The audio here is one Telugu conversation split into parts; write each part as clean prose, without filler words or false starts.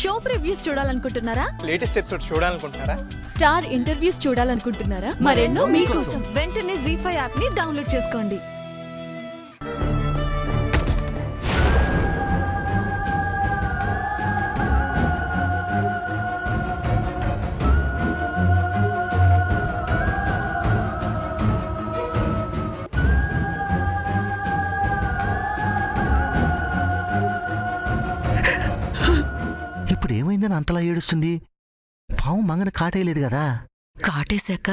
షో ప్రివ్యూస్ చూడాలనుకుంటున్నారా? లేటెస్ట్ ఎపిసోడ్ చూడాలనుకుంటున్నారా? స్టార్ ఇంటర్వ్యూస్ చూడాలనుకుంటున్నారా? మరెన్నో మీకోసం వెంటనే ZEE5 యాప్ ని డౌన్లోడ్ చేసుకోండి. ఇప్పుడు ఏమైందని అంతలా ఏడుస్తుంది? పావు మంగన కాటేయలేదు కదా? కాటేశాక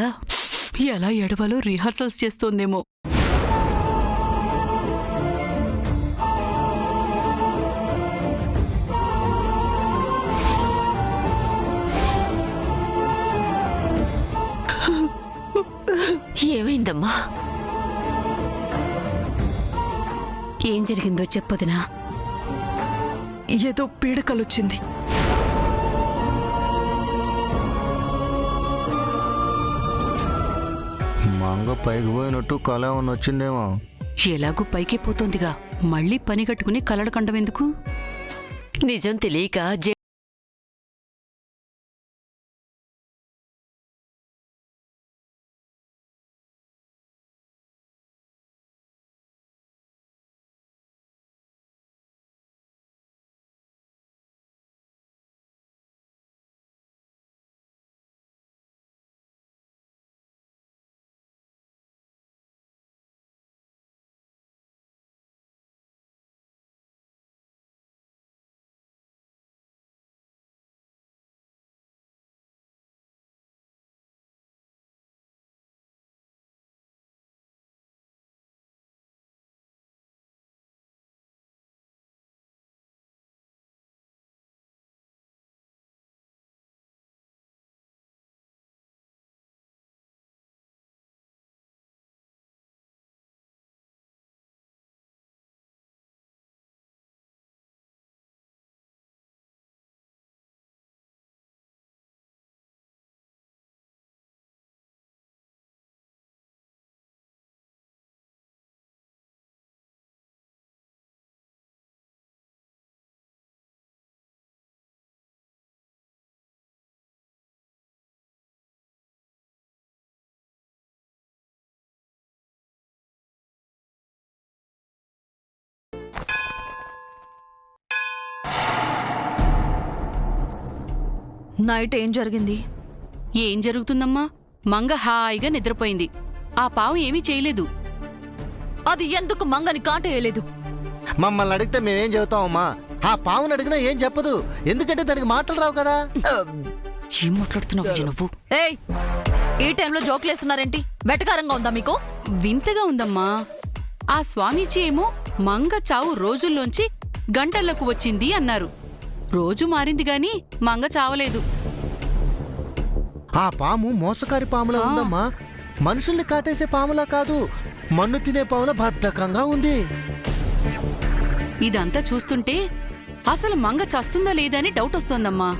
ఎలా ఎడవాలో రిహార్సల్స్ చేస్తోందేమో. ఏమైందమ్మా? ఏం జరిగిందో చెప్పొదినా? ఏదో పీడకలొచ్చింది. మంగ పైకి పోయినట్టు కళ ఏమన్నా వచ్చిందేమో. ఎలాగూ పైకే పోతోందిగా, మళ్ళీ పని కట్టుకుని కలడకండం ఎందుకు? నిజం తెలియక నైట్ ఏం జరిగింది? ఏం జరుగుతుందమ్మా? మంగ హాయిగా నిద్రపోయింది. ఆ పావు ఏమీ చేయలేదు. అది ఎందుకు మంగని కాటేయలేదు? మమ్మల్ని అడిగితే మేమేం చెబుతామమ్మా? ఆ పావును అడిగినా ఏం చెప్పదు, ఎందుకంటే దానికి మాటలు రావు కదా. ఏం మాట్లాడుతున్నావు నువ్వు? ఏయ్, ఈ టైంలో జోకులేస్తున్నారేంటి? వెటకారంగా ఉందా మీకు? వింతగా ఉందమ్మా. ఆ స్వామీజీ ఏమో మంగ చావు రోజుల్లోంచి గంటలకు వచ్చింది అన్నారు. రోజు మారింది గాని మంగ చావలేదు. ఆ పాము మోసకారి పాములా ఉందమ్మా. మనుషుల్ని కాటేసే పాములా కాదు, మన్ను తినే పాములా బద్ధకంగా ఉంది. ఇదంతా చూస్తుంటే అసలు మంగ చస్తుందా లేదా అని డౌట్ వస్తోందమ్మా.